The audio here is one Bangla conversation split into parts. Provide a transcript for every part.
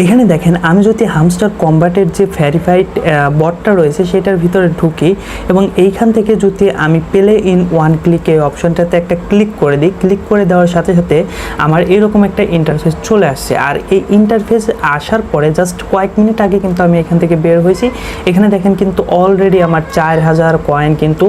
এখানে দেখেন আমি যদি হামস্টার কম্বাটের যে ভেরিফাইড বটটা রয়েছে সেটার ভিতরে ঢুকি এবং এইখান থেকে যদি আমি প্লে ইন ওয়ান ক্লিক এই অপশনটাতে একটা ক্লিক করে দিই, ক্লিক করে দেওয়ার সাথে সাথে আমার এরকম একটা ইন্টারফেস চলে আসছে। আর এই ইন্টারফেস আসার পরে জাস্ট কয়েক মিনিট আগে কিন্তু আমি এখান থেকে বের হয়েছি। এখানে দেখেন কিন্তু অলরেডি আমার 4000 কয়েন কিন্তু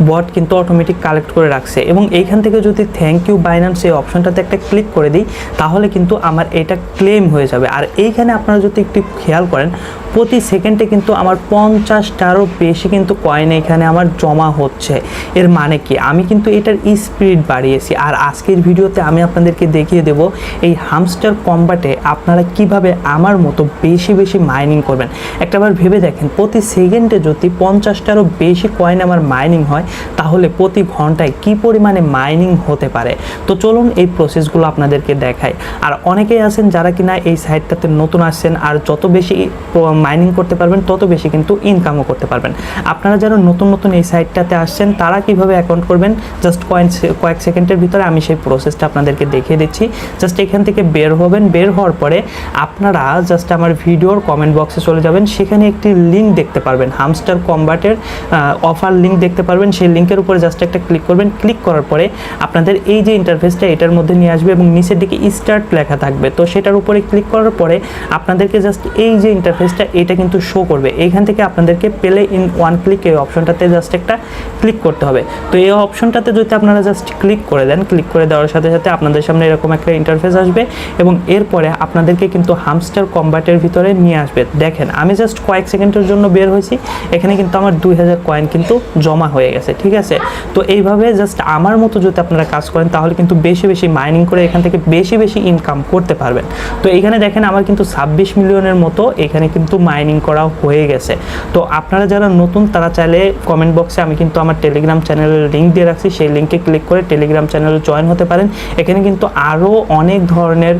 বট কিন্তু অটোমেটিক কালেক্ট করে রাখছে এবং এইখান থেকে যদি থ্যাংক ইউ বাইন্যান্স এই অপশনটাতে একটা ক্লিক করে দিই তাহলে কিন্তু আমার এটা ক্লেম হয়ে যাবে। আর এইখানে আপনারা যদি একটু খেয়াল করেন প্রতি সেকেন্ডে কিন্তু আমার 50টারও বেশি কিন্তু কয়েন এখানে আমার জমা হচ্ছে। এর মানে কি, আমি কিন্তু এটার স্পিড বাড়িয়েছি। আর আজকের ভিডিওতে আমি আপনাদেরকে দেখিয়ে দেব এই হামস্টার কম্বাটে আপনারা কিভাবে আমার মতো বেশি বেশি মাইনিং করবেন। একটাবার ভেবে দেখেন প্রতি সেকেন্ডে যদি 50টারও বেশি কয়েন আমার মাইনিং হয় তাহলে প্রতি ঘন্টায় কি পরিমাণে মাইনিং হতে পারে। তো চলুন এই প্রসেসগুলো আপনাদেরকে দেখাই। আর অনেকেই আছেন যারা কিনা এই সাইটটাতে নতুন আসছেন, আর যত বেশি মাইনিং করতে পারবেন তত বেশি কিন্তু ইনকামও করতে পারবেন। আপনারা যারা নতুন নতুন এই সাইটটাতে আসছেন তারা কিভাবে অ্যাকাউন্ট করবেন জাস্ট কয়েক সেকেন্ডের ভিতরে আমি সেই প্রসেসটা আপনাদেরকে দেখিয়ে দিচ্ছি। জাস্ট এখান থেকে বের হবেন, বের হওয়ার পরে আপনারা জাস্ট আমার ভিডিওর কমেন্ট বক্সে চলে যাবেন, সেখানে একটি লিঙ্ক দেখতে পারবেন হামস্টার কম্বাটের অফার লিঙ্ক দেখতে পারবেন। সেই লিঙ্কের উপরে জাস্ট একটা ক্লিক করবেন, ক্লিক করার পরে আপনাদের এই যে ইন্টারফেসটা এটার মধ্যে নিয়ে আসবে এবং নিচের দিকে স্টার্ট লেখা থাকবে। তো সেটার উপরে ক্লিক করার পরে আপনাদেরকে জাস্ট এই যে ইন্টারফেসটা এটা কিন্তু শো করবে। এইখান থেকে আপনাদেরকে প্লে ইন ওয়ান ক্লিক এই অপশনটাতে জাস্ট একটা ক্লিক করতে হবে। তো এই অপশনটাতে যদি আপনারা জাস্ট ক্লিক করে দেন, ক্লিক করে দেওয়ার সাথে সাথে আপনাদের সামনে এরকম একটা ইন্টারফেস আসবে এবং এরপরে আপনাদেরকে কিন্তু হামস্টার কম্বাটের ভিতরে নিয়ে আসবে। দেখেন আমি জাস্ট কয়েক সেকেন্ডের জন্য বের হয়েছি, এখানে কিন্তু আমার 2000 কয়েন কিন্তু জমা হয়ে গেছে। ঠিক আছে, তো এইভাবে জাস্ট আমার মতো যদি আপনারা কাজ করেন তাহলে কিন্তু বেশি বেশি মাইনিং করে এখান থেকে বেশি বেশি ইনকাম করতে পারবেন। তো এখানে দেখেন আমার কিন্তু 26 মিলিয়নের মতো এখানে কিন্তু মাইনিং করা হয়ে গেছে। তো আপনারা যারা নতুন তারা চাইলে কমেন্ট বক্সে আমি কিন্তু আমার টেলিগ্রাম চ্যানেলের লিঙ্ক দিয়ে রাখছি, সেই লিঙ্কে ক্লিক করে টেলিগ্রাম চ্যানেলে জয়েন হতে পারেন। এখানে কিন্তু আরও অনেক ধরনের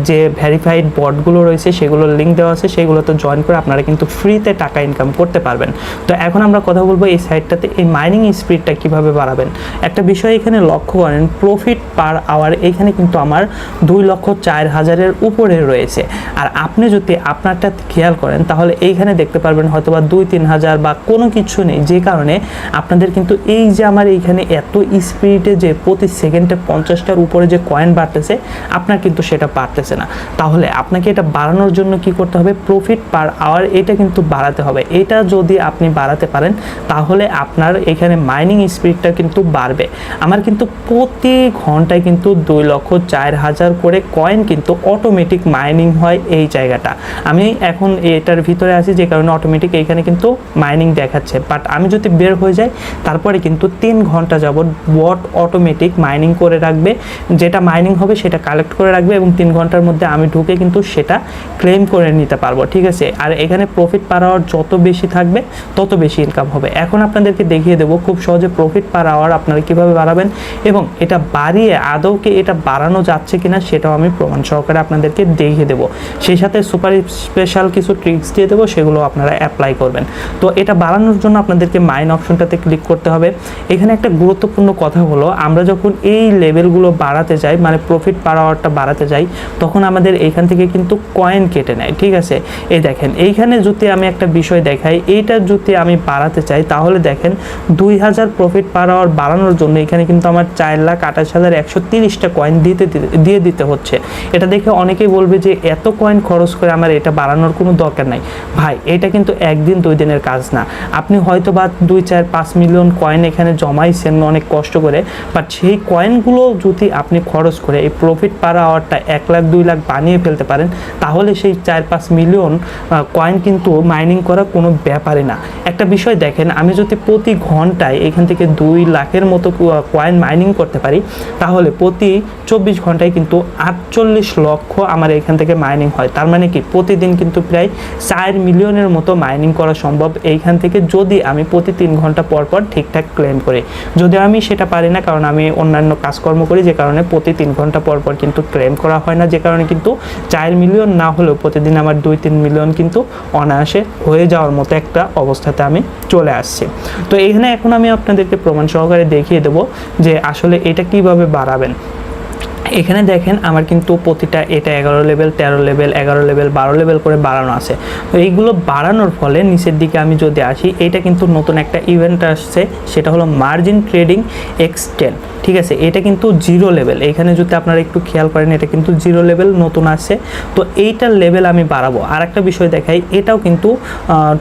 যে ভেরিফাইড বটগুলো রয়েছে সেগুলোর লিঙ্ক দেওয়া আছে, সেগুলোতে জয়েন করে আপনারা কিন্তু ফ্রিতে টাকা ইনকাম করতে পারবেন। তো এখন আমরা কথা বলবো এই সাইটটাতে এই মাইনিং স্পিডটা কিভাবে বাড়াবেন। একটা বিষয় এখানে লক্ষ্য করেন, প্রফিট পার আওয়ার এখানে কিন্তু আমার 2,04,000-এর উপরে রয়েছে। আর আপনি যদি আপনারটা খেয়াল করেন তাহলে এইখানে দেখতে পারবেন হয়তো বা 2-3 হাজার বা কোনো কিছু নেই, যে কারণে আপনাদের কিন্তু এই যে আমার এইখানে এত স্পিডে যে প্রতি সেকেন্ডে 50টার উপরে যে কয়েন বাড়তেছে আপনার কিন্তু সেটা বাড়তেছে না। তাহলে আপনাকে এটা বাড়ানোর জন্য কি করতে হবে, প্রফিট পার আওয়ার এটা কিন্তু বাড়াতে হবে। এটা যদি আপনি বাড়াতে পারেন তাহলে আপনার এখানে মাইনিং স্পিডটা কিন্তু বাড়বে। আমার কিন্তু প্রতি ঘন্টায় কিন্তু 2,04,000 করে কয়েন কিন্তু অটোমেটিক মাইনিং হয় এই জায়গাটা। আমি এখন এটার ভিতরে আছি যে কারণে অটোমেটিক এইখানে কিন্তু মাইনিং দেখাচ্ছে, বাট আমি যদি বের হয়ে যাই তারপরে কিন্তু 3 ঘন্টা যাবত বট অটোমেটিক মাইনিং করে রাখবে, যেটা মাইনিং হবে সেটা কালেক্ট করে রাখবে এবং 3 ঘন্টার মধ্যে আমি ঢুকে কিন্তু সেটা ক্লেম করে নিতে পারবো। ঠিক আছে, আর এখানে প্রফিট পার আওয়ার যত বেশি থাকবে তত বেশি ইনকাম হবে। এখন আপনাদেরকে দেখিয়ে দেবো খুব সহজে প্রফিট পার আওয়ার আপনারা কীভাবে বাড়াবেন এবং এটা বাড়িয়ে আদৌকে এটা বাড়ানো যাচ্ছে কিনা সেটাও আমি প্রমাণ সহকারে আপনাদেরকে দেখিয়ে দেবো। সেই সাথে সুপার স্পেশাল কিছু ট্রিক্স দিয়ে দেবো, সেগুলো আপনারা অ্যাপ্লাই করবেন। তো এটা বাড়ানোর জন্য আপনাদেরকে মাইন অপশনটাতে ক্লিক করতে হবে। এখানে একটা গুরুত্বপূর্ণ কথা হলো, আমরা যখন এই লেভেলগুলো বাড়াতে যাই মানে প্রফিট পার আওয়ারটা বাড়াতে যাই তখন আমাদের এইখান থেকে কিন্তু কয়েন কেটে নেয়। ঠিক আছে, এই দেখেন এইখানে যদি আমি একটা বিষয় দেখাই, এইটা যদি আমি বাড়াতে চাই তাহলে দেখেন 2000 প্রফিট পার আওয়ার বাড়ানোর জন্য এখানে কিন্তু আমার 4,28,130টা কয়েন দিয়ে দিতে হচ্ছে। এটা দেখে অনেকেই বলবে যে এত কয়েন খরচ করে আমার এটা বাড়ানোর কোনো দরকার নাই। ভাই এটা কিন্তু একদিন 2 দিনের কাজ না। আপনি হয়তো বা 2-4-5 মিলিয়ন কয়েন এখানে জমাইছেন অনেক কষ্ট করে, বাট সেই কয়েনগুলো যদি আপনি খরচ করে এই প্রফিট পার আওয়ারটা 1 লাখ 2 লাখ বানিয়ে ফেলতে পারেন তাহলে সেই 4-5 মিলিয়ন কয়েন কিন্তু মাইনিং করা কোনো ব্যাপারই না। একটা বিষয় দেখেন, আমি যদি প্রতি ঘন্টায় এখান থেকে 2 লাখের মতো কয়েন মাইনিং করতে পারি তাহলে প্রতি 24 ঘন্টায় কিন্তু 48 লক্ষ আমার এখান থেকে মাইনিং হয়। তার মানে কি প্রতিদিন কিন্তু প্রায় 4 মিলিয়নের মতো মাইনিং করা সম্ভব এইখান থেকে, যদি আমি প্রতি 3 ঘন্টা পর পর ঠিকঠাক ক্লেম করি। যদি আমি সেটা পারি না, কারণ আমি অন্যান্য কাজকর্ম করি, যে কারণে প্রতি 3 ঘন্টা পর পর কিন্তু ক্লেম করা হয় না, যে কারণে কিন্তু 4 মিলিয়ন না হলেও প্রতিদিন আমার 2-3 মিলিয়ন কিন্তু অনায়াসে হয়ে যাওয়ার মতো একটা অবস্থাতে আমি চলে আসছি। তো এখানে এখন আমি আপনাদেরকে প্রমাণ সহকারে দেখিয়ে দেবো যে আসলে এটা কিভাবে বাড়াবেন। এখানে দেখেন আমার কিন্তু প্রতিটা এটা 11 লেভেল, 13 লেভেল, 11 লেভেল, 12 লেভেল করে বাড়ানো আছে। তো এইগুলো বাড়ানোর ফলে নিচের দিকে আমি যদি আসি, এটা কিন্তু নতুন একটা ইভেন্ট আসছে, সেটা হলো মার্জিন ট্রেডিং X10, ঠিক আছে। এটা কিন্তু 0 লেভেল, এখানে যদি আপনারা একটু খেয়াল করেন এটা কিন্তু 0 লেভেল নতুন আসছে। তো এইটার লেভেল আমি বাড়াবো। আর একটা বিষয় দেখাই, এটাও কিন্তু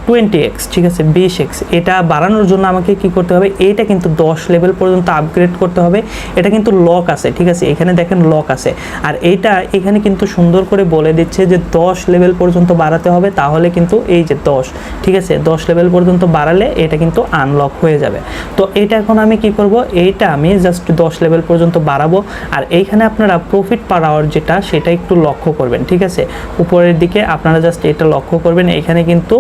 20x, ঠিক আছে, 20x। এটা বাড়ানোর জন্য আমাকে কি করতে হবে, এইটা কিন্তু 10 লেভেল পর্যন্ত আপগ্রেড করতে হবে। এটা কিন্তু লক আছে, ঠিক আছে, এখানে দেখেন লক আছে। আর এইটা এখানে কিন্তু সুন্দর করে বলে দিচ্ছে যে 10 লেভেল পর্যন্ত বাড়াতে হবে, তাহলে কিন্তু এই যে 10, ঠিক আছে, 10 লেভেল পর্যন্ত বাড়ালে এটা কিন্তু আনলক হয়ে যাবে। তো এটা এখন আমি কি করব, এইটা আমি জাস্ট 10 লেভেল পর্যন্ত বাড়াবো। আর এইখানে আপনারা প্রফিট পার আওয়ার যেটা, সেটা একটু লক্ষ্য করবেন, ঠিক আছে। উপরের দিকে আপনারা জাস্ট এটা লক্ষ্য করবেন, এখানে কিন্তু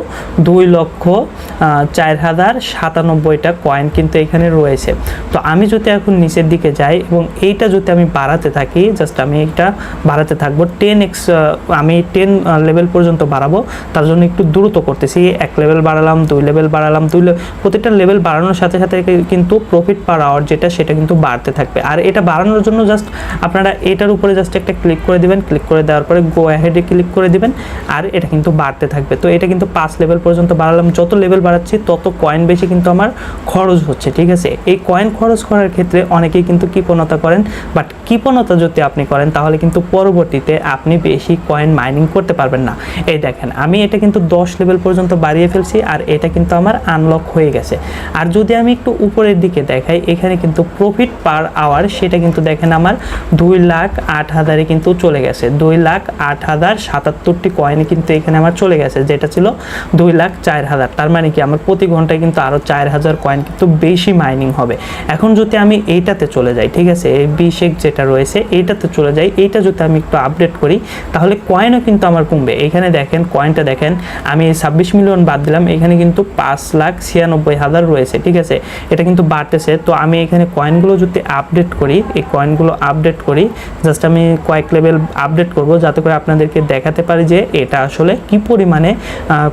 2,04,097টা কয়েন কিন্তু এখানে রয়েছে। তো আমি যদি এখন নিচের দিকে যাই এবং এইটা যদি আমি বাড়াতে থাকি, জাস্ট আমি এটা বাড়াতে থাকবো 10x, আমি 10 লেভেল পর্যন্ত বাড়াবো। তার জন্য একটু দ্রুত করতেছি, 1 লেভেল বাড়ালাম, 2 লেভেল বাড়ালাম, প্রতিটা লেভেল বাড়ানোর সাথে সাথে কিন্তু প্রফিট পার আওয়ার যেটা, সেটা কিন্তু বাড়তে থাকবে। আর এটা বাড়ানোর জন্য জাস্ট আপনারা এটার উপরে জাস্ট একটা ক্লিক করে দিবেন, ক্লিক করে দেওয়ার পরে গো অ্যাহেডে ক্লিক করে দিবেন, আর এটা কিন্তু বাড়তে থাকবে। তো এটা কিন্তু 5 লেভেল পর্যন্ত বাড়ালাম, যত লেভেল বাড়াচ্ছি তত কয়েন বেশি কিন্তু আমার খরচ হচ্ছে, ঠিক আছে। এই কয়েন খরচ করার ক্ষেত্রে অনেকেই কিন্তু কৃপণতা করেন, বাট কৃপণতা যদি আপনি করেন তাহলে কিন্তু পরবর্তীতে আপনি বেশি কয়েন মাইনিং করতে পারবেন না। এই দেখেন আমি এটা কিন্তু 10 লেভেল পর্যন্ত বাড়িয়ে ফেলছি, আর এটা কিন্তু আমার আনলক হয়ে গেছে। আর যদি আমি একটু উপরের দিকে দেখাই, এখানে কিন্তু প্রফিট পার আওয়ার, সেটা কিন্তু দেখেন আমার 2,08,000-এ কিন্তু চলে গেছে। 2,08,077টি কয়েন কিন্তু এখানে আমার চলে গেছে, যেটা ছিল 2,04,000। তার মানে কি আমার প্রতি ঘন্টায় কিন্তু আরও 4,000 কয়েন কিন্তু বেশি মাইনিং হবে। এখন যদি আমি এইটাতে চলে যাই, ঠিক আছে, এই 20x যেটা রয়েছে এইটাতে চলে যাই, এইটা যদি আমি একটু আপডেট করি, তাহলে কয়েনও কিন্তু আমার কমবে। এখানে দেখেন কয়েনটা দেখেন, আমি 26 মিলিয়ন বাদ দিলাম, এখানে কিন্তু 5,96,000 রয়েছে, ঠিক আছে, এটা কিন্তু বাড়তেছে। তো আমি এখানে কয়েনগুলো যদি আপডেট করি, এই কয়েনগুলো আপডেট করি, জাস্ট আমি কয়েক লেভেল আপডেট করব, যাতে করে আপনাদেরকে দেখাতে পারি যে এটা আসলে কি পরিমাণে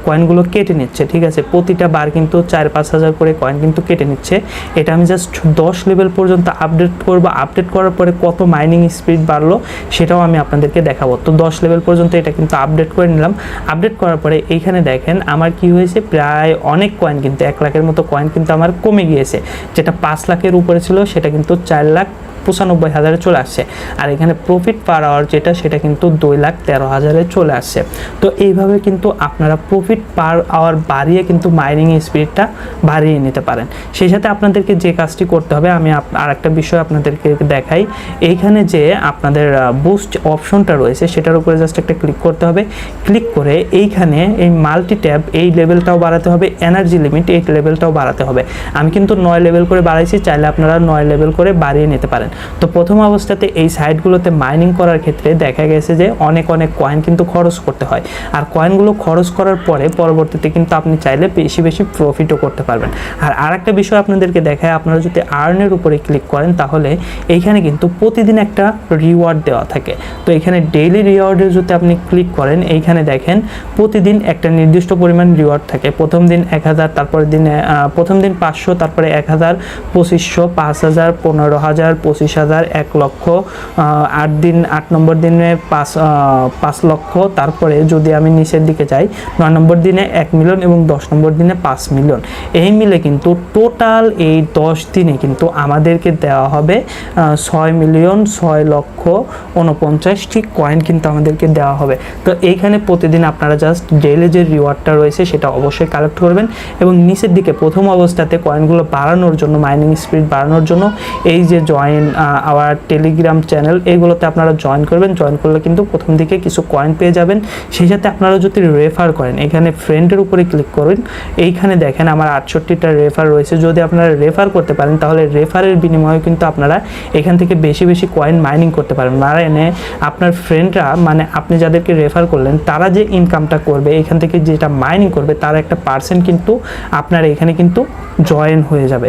কয়েনগুলো কেটে নিচ্ছে, ঠিক আছে। প্রতিটা বার কিন্তু 4-5 হাজার করে কয়েন কিন্তু কেটে নিচ্ছে। এটা আমি জাস্ট 10 লেভেল পর্যন্ত আপডেট করব, আপডেট করার পরে কত মাইনিং স্পিড বাড়লো সেটাও আমি আপনাদেরকে দেখাবো। তো 10 লেভেল পর্যন্ত এটা কিন্তু আপডেট করে নিলাম। আপডেট করার পরে এইখানে দেখেন আমার কি হয়েছে, প্রায় অনেক কয়েন কিন্তু 1 লাখের মতো কয়েন কিন্তু আমার কমে গিয়েছে। যেটা 5 লাখের উপরে ছিল সেটা কিন্তু 4,95,000-এ চলে আসছে। আর এখানে প্রফিট পার আওয়ার যেটা, সেটা কিন্তু 2,13,000-এ চলে আসছে। তো এইভাবে কিন্তু আপনারা প্রফিট পার আওয়ার বাড়িয়ে কিন্তু মাইনিং স্পিডটা বাড়িয়ে নিতে পারেন। সেই সাথে আপনাদেরকে যে কাজটি করতে হবে, আমি আর একটা বিষয় আপনাদেরকে দেখাই। এইখানে যে আপনাদের বুস্ট অপশনটা রয়েছে, সেটার উপরে জাস্ট একটা ক্লিক করতে হবে। ক্লিক করে এইখানে এই মাল্টি ট্যাব, এই লেভেলটাও বাড়াতে হবে, এনার্জি লিমিট এই লেভেলটাও বাড়াতে হবে। আমি কিন্তু 9 লেভেল করে বাড়াইছি, চাইলে আপনারা 9 লেভেল করে বাড়িয়ে নিতে পারেন। তো প্রথম অবস্থাতে এই সাইটগুলোতে মাইনিং করার ক্ষেত্রে দেখা গেছে যে অনেক কয়েন কিন্তু খরচ করতে হয়। আর কয়েনগুলো খরচ করার পরে পরবর্তীতে কিন্তু আপনি চাইলে বেশি বেশি প্রফিটও করতে পারবেন। আর আরেকটা বিষয় আপনাদেরকে দেখায়, আপনারা যদি আর্নের উপরে ক্লিক করেন, তাহলে এইখানে কিন্তু প্রতিদিন একটা রিওয়ার্ড দেওয়া থাকে। তো এখানে ডেইলি রিওয়ার্ডে যদি আপনি ক্লিক করেন, এইখানে দেখেন প্রতিদিন একটা নির্দিষ্ট পরিমাণ রিওয়ার্ড থাকে। প্রথম দিন 1,000, তারপরে দিনে প্রথম দিন 500, তারপরে 1,000, 2,500, 5,000, 15,000, 25,000, 1 লক্ষ, 8 দিন, 8 নম্বর দিনে 5 লক্ষ। তারপরে যদি আমি নিচের দিকে যাই, 9 নম্বর দিনে 1 মিলিয়ন এবং 10 নম্বর দিনে 5 মিলিয়ন। এই মিলে কিন্তু টোটাল এই 10 দিনে কিন্তু আমাদেরকে দেওয়া হবে 6,06,49,টি কয়েন কিন্তু আমাদেরকে দেওয়া হবে। তো এইখানে প্রতিদিন আপনারা জাস্ট ডেইলি যে রিওয়ার্ডটা রয়েছে সেটা অবশ্যই কালেক্ট করবেন। এবং নিচের দিকে প্রথম অবস্থাতে কয়েনগুলো বাড়ানোর জন্য, মাইনিং স্পিড বাড়ানোর জন্য এই যে জয়েন আওয়ার টেলিগ্রাম চ্যানেল, এইগুলোতে আপনারা জয়েন করবেন। জয়েন করলে কিন্তু প্রথম দিকে কিছু কয়েন পেয়ে যাবেন। সেই সাথে আপনারা যদি রেফার করেন, এখানে ফ্রেন্ডের উপরে ক্লিক করবেন, এইখানে দেখেন আমার 68টা রেফার রয়েছে। যদি আপনারা রেফার করতে পারেন, তাহলে রেফারের বিনিময়ে কিন্তু আপনারা এখান থেকে বেশি বেশি কয়েন মাইনিং করতে পারেন। আর এনে আপনার ফ্রেন্ডরা, মানে আপনি যাদেরকে রেফার করলেন, তারা যে ইনকামটা করবে এখান থেকে, যেটা মাইনিং করবে, তার একটা পার্সেন্ট কিন্তু আপনার এখানে কিন্তু জয়েন হয়ে যাবে।